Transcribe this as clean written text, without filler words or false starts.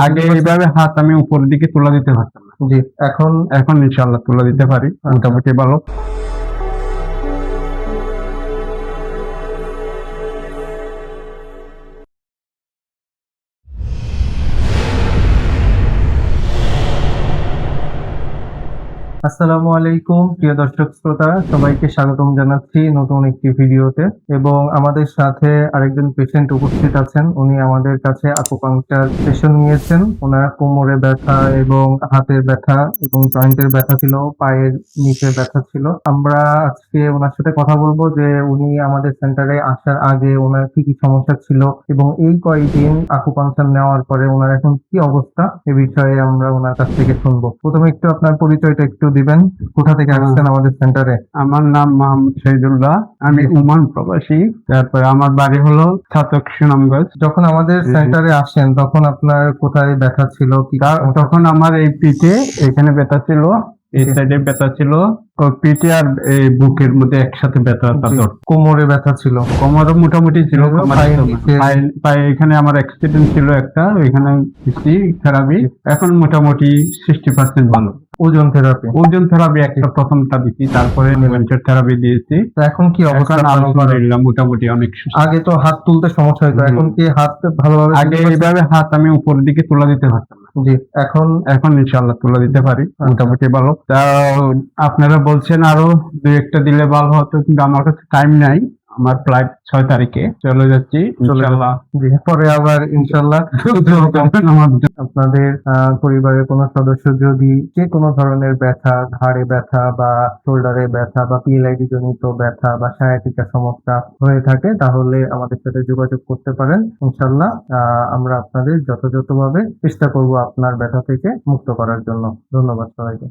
আগে এইভাবে হাত আমি উপরের দিকে তুলে দিতে পারতাম না। জি, এখন এখন ইনশাআল্লাহ তুলে দিতে পারি, মোটামুটি ভালো। আসসালামু আলাইকুম প্রিয় দর্শক শ্রোতা, সবাইকে স্বাগতম জানাচ্ছি নতুন একটি ভিডিওতে। এবং আমাদের সাথে আরেকজন পেশেন্ট উপস্থিত আছেন। উনি আমাদের কাছে আকুপাংচার সেশন নিয়েছেন। ওনার কোমরে ব্যথা এবং হাতের ব্যথা এবং জয়েন্টের ব্যথা ছিল, পায়ের নিচে ব্যথা ছিল। আমরা আজকে ওনার সাথে কথা বলবো যে উনি আমাদের সেন্টারে আসার আগে ওনার কি কি সমস্যা ছিল এবং এই কয়েকদিন আকুপাংচার নেওয়ার পরে ওনার এখন কি অবস্থা, এ বিষয়ে আমরা ওনার কাছ থেকে শুনবো। প্রথমে একটু আপনার পরিচয়টা একটু দিবেন, কোথা থেকে আসছেন আমাদের সেন্টারে? আমার নাম মোহাম্মদ শহীদুল্লাহ, আমি ওমান প্রবাসী। তারপরে আমার বাড়ি হলো ছাতক সুনামগঞ্জ। যখন আমাদের সেন্টারে আসেন তখন আপনার কোথায় ব্যথা ছিল, কি তখন আমার এই পিঠে এখানে ব্যথা ছিল, এই সাইডে ব্যথা ছিল, তো পিঠে আর এই বুকের মধ্যে একসাথে ব্যথা। তারপর কোমরে ব্যথা ছিল, কোমরও মোটামুটি ছিল, পায়ের নিচে। পায়ে এখানে আমার অ্যাক্সিডেন্ট ছিল একটা, ওইখানে থেরাপি এখন মোটামুটি 60% ভালো। ওজন থেরাপি একটা প্রথমটা দিচ্ছি, তারপরে লিগামেন্টের থেরাপি দিয়েছি। তো এখন কি অবস্থা? আলহামদুলিল্লাহ মোটামুটি অনেক সুস্থ। আগে তো হাত তুলতে সমস্যা হতো, এখন কি হাত ভালোভাবে? আগে এইভাবে হাত আমি উপরের দিকে তুলে দিতে পারতাম না। জি, এখন ইনশাআল্লাহ তুলে দিতে পারি, মোটামুটি ভালো। তা আপনারা বলছেন আরো 2-1টা দিলে ভালো হতো, কিন্তু আমার কাছে টাইম নাই। আমার ফ্লাইট 6 তারিখে, চলে যাচ্ছি ইনশাআল্লাহ। জি, পরে আবার ইনশাআল্লাহ। আপনাদের পরিবারের কোনো সদস্য যদি যে কোনো ধরনের ব্যথা, ঘাড়ে ব্যথা বা শোল্ডারে ব্যথা বা পিএলআইডি জনিত ব্যথা বা সায়াটিকা সমস্যা হয়ে থাকে, তাহলে আমাদের সাথে যোগাযোগ করতে পারেন। ইনশাআল্লাহ আমরা আপনাদের যথাযথভাবে চেষ্টা করব আপনার ব্যথা থেকে মুক্ত করার জন্য। ধন্যবাদ সবাইকে।